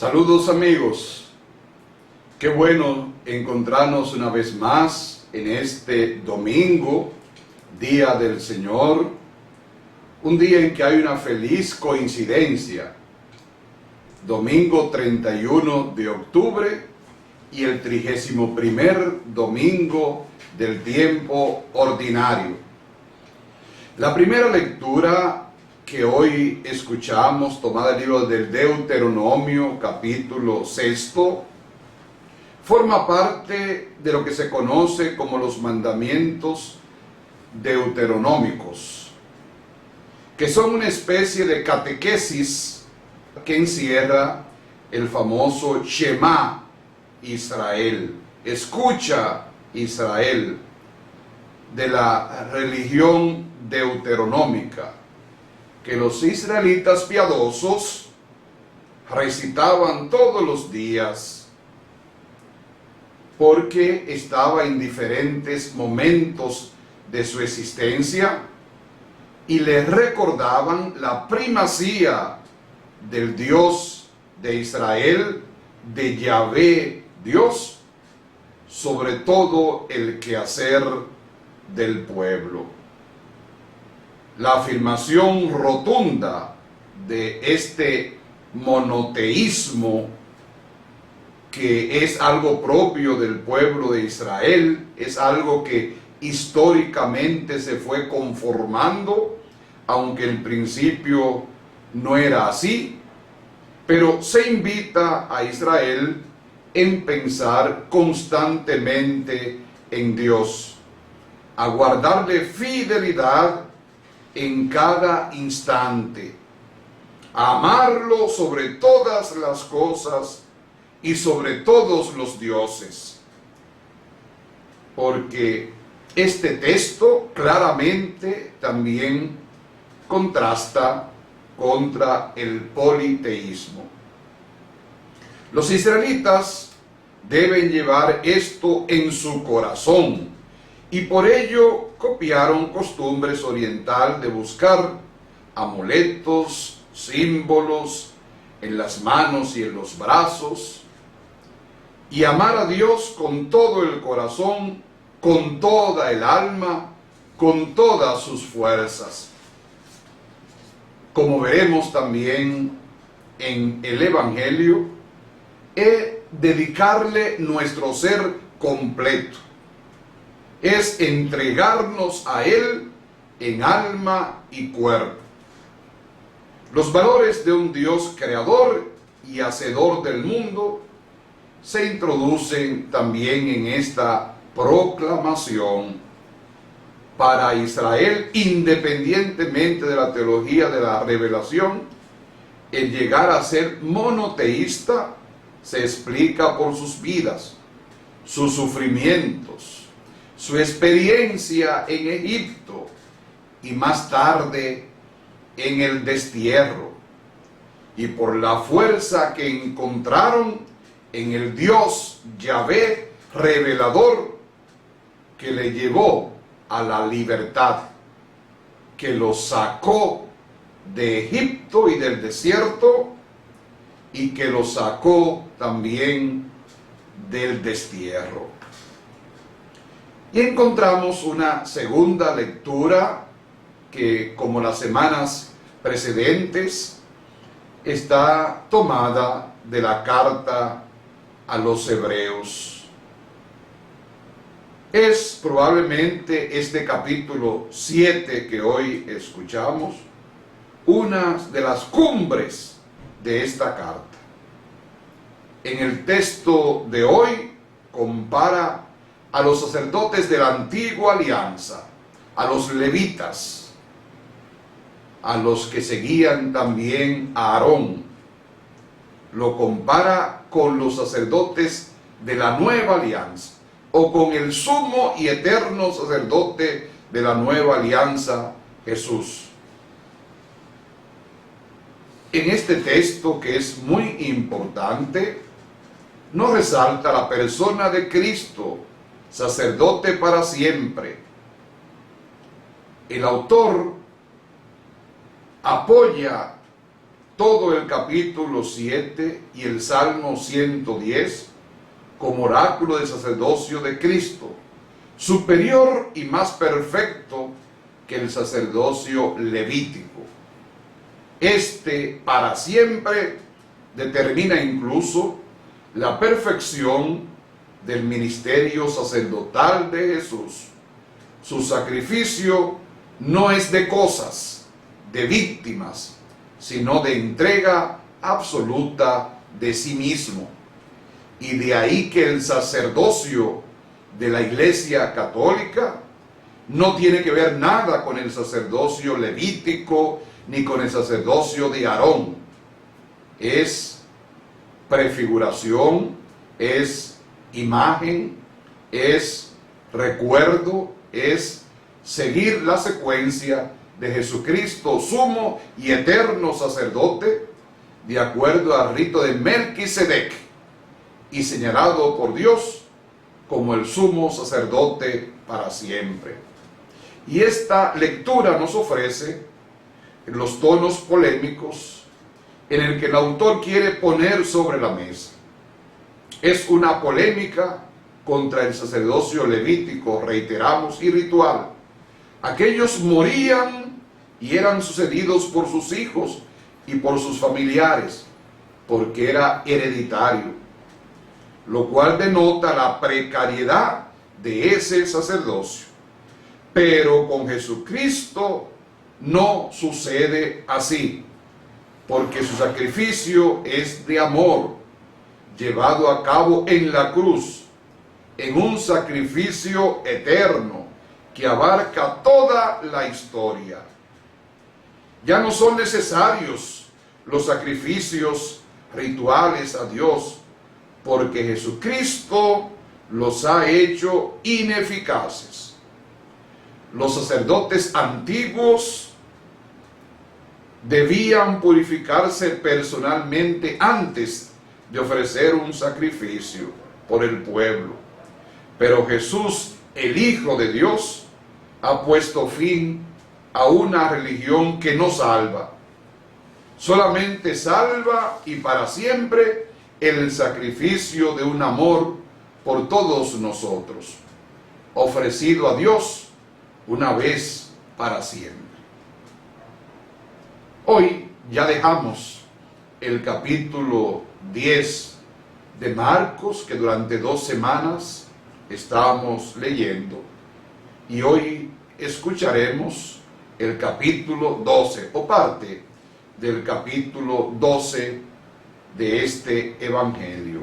Saludos amigos, qué bueno encontrarnos una vez más en este domingo, Día del Señor, un día en que hay una feliz coincidencia, domingo 31 de octubre y el 31º domingo del tiempo ordinario. La primera lectura que hoy escuchamos, tomada del libro del Deuteronomio, capítulo 6, forma parte de lo que se conoce como los mandamientos deuteronómicos, que son una especie de catequesis que encierra el famoso Shema Israel, escucha Israel, de la religión deuteronómica, que los israelitas piadosos recitaban todos los días, porque estaba en diferentes momentos de su existencia y les recordaban la primacía del Dios de Israel, de Yahvé Dios, sobre todo el quehacer del pueblo. La afirmación rotunda de este monoteísmo, que es algo propio del pueblo de Israel, es algo que históricamente se fue conformando, aunque en principio no era así, pero se invita a Israel en pensar constantemente en Dios, a guardarle fidelidad en cada instante, a amarlo sobre todas las cosas y sobre todos los dioses. Porque este texto claramente también contrasta contra el politeísmo. Los israelitas deben llevar esto en su corazón, y por ello copiaron costumbres orientales de buscar amuletos, símbolos en las manos y en los brazos, y amar a Dios con todo el corazón, con toda el alma, con todas sus fuerzas. Como veremos también en el Evangelio, dedicarle nuestro ser completo. Es entregarnos a Él en alma y cuerpo. Los valores de un Dios creador y hacedor del mundo se introducen también en esta proclamación para Israel, independientemente de la teología de la revelación. El llegar a ser monoteísta se explica por sus vidas, sus sufrimientos, su experiencia en Egipto y más tarde en el destierro, y por la fuerza que encontraron en el Dios Yahvé revelador, que le llevó a la libertad, que los sacó de Egipto y del desierto, y que los sacó también del destierro. Y encontramos una segunda lectura que, como las semanas precedentes, está tomada de la carta a los Hebreos. Es probablemente este capítulo 7 que hoy escuchamos una de las cumbres de esta carta. En el texto de hoy compara a los sacerdotes de la antigua alianza, a los levitas, a los que seguían también a Aarón. Lo compara con los sacerdotes de la nueva alianza, o con el sumo y eterno sacerdote de la nueva alianza, Jesús. En este texto, que es muy importante, nos resalta la persona de Cristo, sacerdote para siempre. El autor apoya todo el capítulo 7 y el Salmo 110 como oráculo del sacerdocio de Cristo, superior y más perfecto que el sacerdocio levítico. Este para siempre determina incluso la perfección del ministerio sacerdotal de Jesús. Su sacrificio no es de cosas, de víctimas, sino de entrega absoluta de sí mismo. Y de ahí que el sacerdocio de la Iglesia Católica no tiene que ver nada con el sacerdocio levítico ni con el sacerdocio de Aarón. Es prefiguración, es imagen, es recuerdo, es seguir la secuencia de Jesucristo, sumo y eterno sacerdote, de acuerdo al rito de Melquisedec, y señalado por Dios como el sumo sacerdote para siempre. Y esta lectura nos ofrece los tonos polémicos en el que el autor quiere poner sobre la mesa. Es una polémica contra el sacerdocio levítico, reiteramos, y ritual. Aquellos morían y eran sucedidos por sus hijos y por sus familiares, porque era hereditario, lo cual denota la precariedad de ese sacerdocio. Pero con Jesucristo no sucede así, porque su sacrificio es de amor, llevado a cabo en la cruz, en un sacrificio eterno que abarca toda la historia. Ya no son necesarios los sacrificios rituales a Dios, porque Jesucristo los ha hecho ineficaces. Los sacerdotes antiguos debían purificarse personalmente antes de ofrecer un sacrificio por el pueblo. Pero Jesús, el Hijo de Dios, ha puesto fin a una religión que no salva. Solamente salva y para siempre el sacrificio de un amor por todos nosotros, ofrecido a Dios una vez para siempre. Hoy ya dejamos el capítulo 10 de Marcos, que durante 2 semanas estábamos leyendo, y hoy escucharemos el capítulo 12 o parte del capítulo 12 de este evangelio.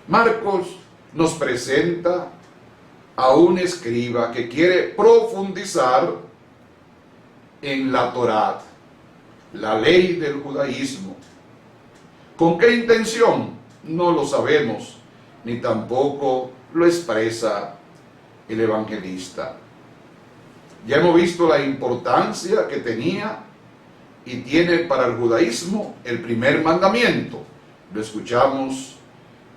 Marcos nos presenta a un escriba que quiere profundizar en la Torá, la ley del judaísmo. ¿Con qué intención? No lo sabemos, ni tampoco lo expresa el evangelista. Ya hemos visto la importancia que tenía y tiene para el judaísmo el primer mandamiento. Lo escuchamos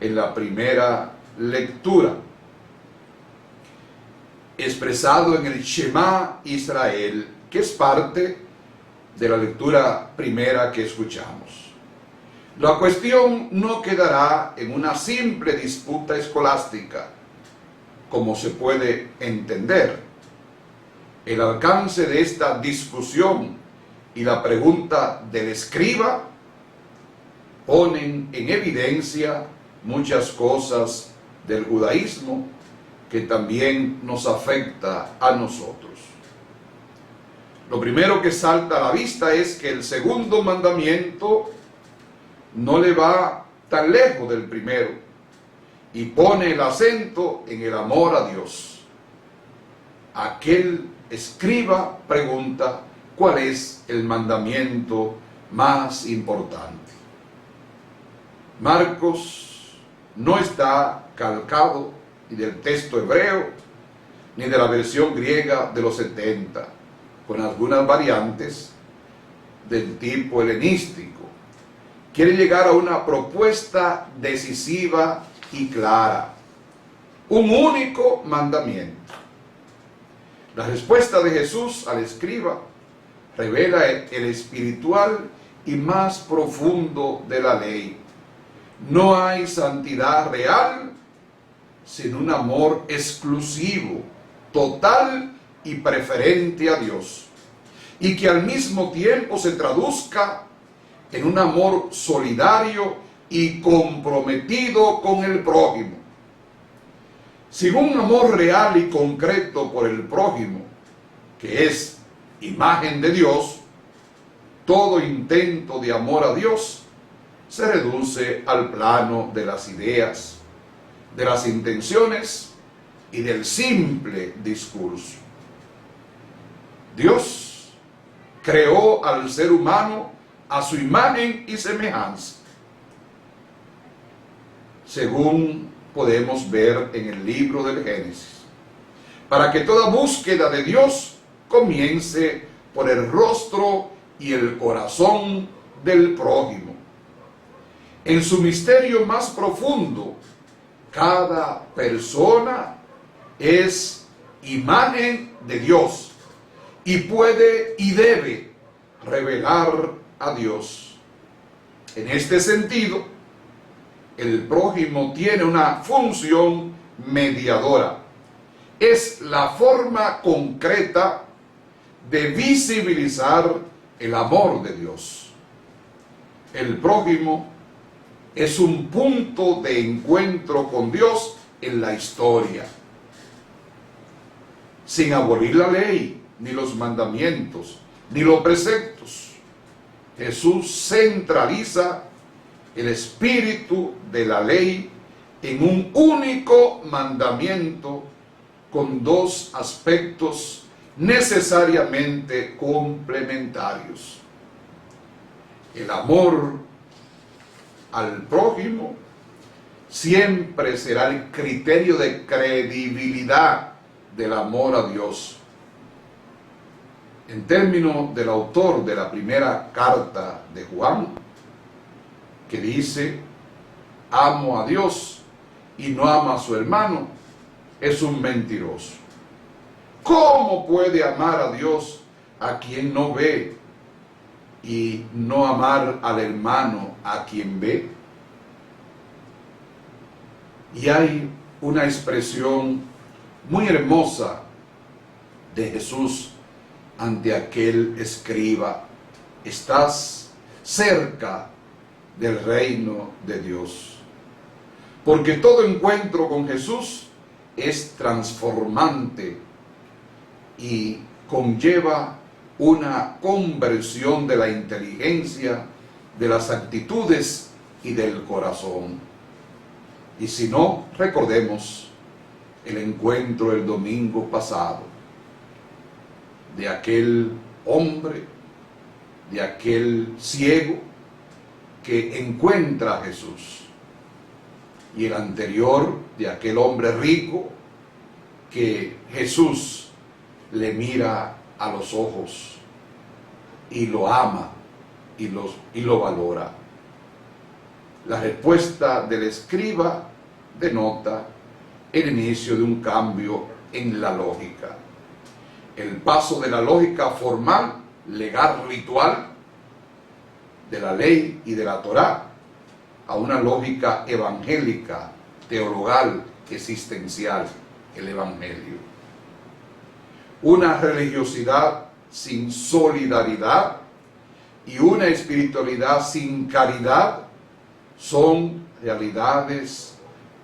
en la primera lectura, expresado en el Shema Israel, que es parte de la lectura primera que escuchamos. La cuestión no quedará en una simple disputa escolástica, como se puede entender. El alcance de esta discusión y la pregunta del escriba ponen en evidencia muchas cosas del judaísmo que también nos afecta a nosotros. Lo primero que salta a la vista es que el segundo mandamiento no le va tan lejos del primero y pone el acento en el amor a Dios. Aquel escriba pregunta: ¿cuál es el mandamiento más importante? Marcos no está calcado ni del texto hebreo ni de la versión griega de los 70, con algunas variantes del tipo helenístico. Quiere llegar a una propuesta decisiva y clara: un único mandamiento. La respuesta de Jesús al escriba revela el espiritual y más profundo de la ley. No hay santidad real sin un amor exclusivo, total y preferente a Dios, y que al mismo tiempo se traduzca en un amor solidario y comprometido con el prójimo. Sin un amor real y concreto por el prójimo, que es imagen de Dios, todo intento de amor a Dios se reduce al plano de las ideas, de las intenciones y del simple discurso. Dios creó al ser humano a su imagen y semejanza, según podemos ver en el libro del Génesis, para que toda búsqueda de Dios comience por el rostro y el corazón del prójimo. En su misterio más profundo, cada persona es imagen de Dios y puede y debe revelar a Dios. En este sentido, el prójimo tiene una función mediadora. Es la forma concreta de visibilizar el amor de Dios. El prójimo es un punto de encuentro con Dios en la historia. Sin abolir la ley, ni los mandamientos, ni los preceptos, Jesús centraliza el espíritu de la ley en un único mandamiento con dos aspectos necesariamente complementarios. El amor al prójimo siempre será el criterio de credibilidad del amor a Dios. En términos del autor de la primera carta de Juan, que dice, amo a Dios y no ama a su hermano, es un mentiroso. ¿Cómo puede amar a Dios a quien no ve y no amar al hermano a quien ve? Y hay una expresión muy hermosa de Jesús ante aquel escriba: estás cerca del reino de Dios. Porque todo encuentro con Jesús es transformante y conlleva una conversión de la inteligencia, de las actitudes y del corazón. Y si no, recordemos el encuentro el domingo pasado de aquel hombre, de aquel ciego que encuentra a Jesús, y el anterior de aquel hombre rico que Jesús le mira a los ojos y lo ama y lo valora. La respuesta del escriba denota el inicio de un cambio en la lógica. El paso de la lógica formal, legal, ritual, de la ley y de la Torá, a una lógica evangélica, teologal, existencial, el Evangelio. Una religiosidad sin solidaridad y una espiritualidad sin caridad son realidades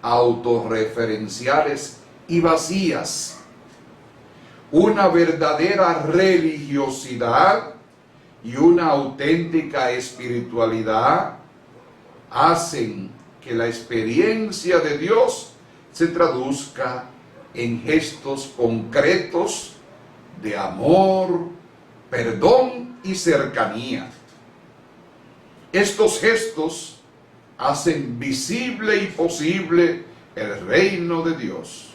autorreferenciales y vacías. Una verdadera religiosidad y una auténtica espiritualidad hacen que la experiencia de Dios se traduzca en gestos concretos de amor, perdón y cercanía. Estos gestos hacen visible y posible el reino de Dios.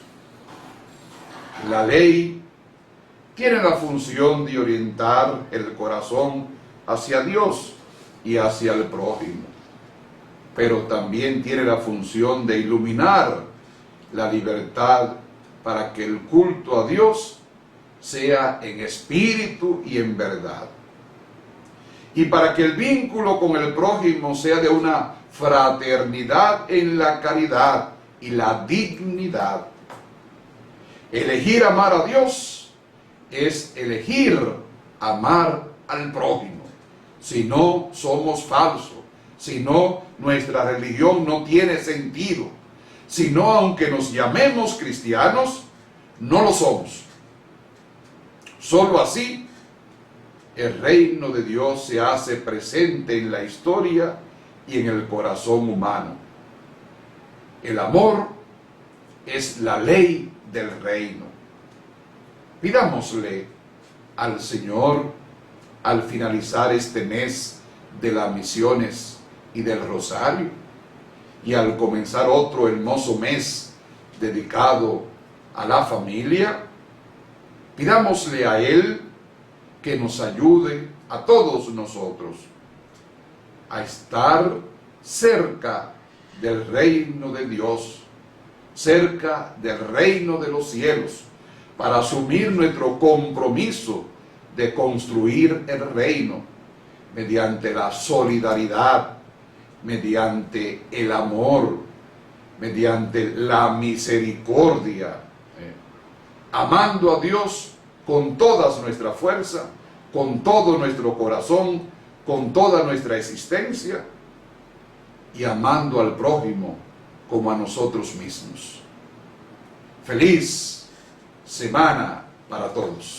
La ley tiene la función de orientar el corazón hacia Dios y hacia el prójimo, pero también tiene la función de iluminar la libertad para que el culto a Dios sea en espíritu y en verdad. y para que el vínculo con el prójimo sea de una fraternidad en la caridad y la dignidad. Elegir amar a Dios es elegir amar al prójimo. Si no, somos falsos. Si no, nuestra religión no tiene sentido. Si no, aunque nos llamemos cristianos, no lo somos. Solo así, el reino de Dios se hace presente en la historia y en el corazón humano. El amor es la ley del reino. Pidámosle al Señor, al finalizar este mes de las misiones y del rosario, y al comenzar otro hermoso mes dedicado a la familia, pidámosle a Él que nos ayude a todos nosotros a estar cerca del reino de Dios, cerca del reino de los cielos, para asumir nuestro compromiso de construir el reino mediante la solidaridad, mediante el amor, mediante la misericordia, amando a Dios con toda nuestra fuerza, con todo nuestro corazón, con toda nuestra existencia, y amando al prójimo como a nosotros mismos. Feliz semana para todos.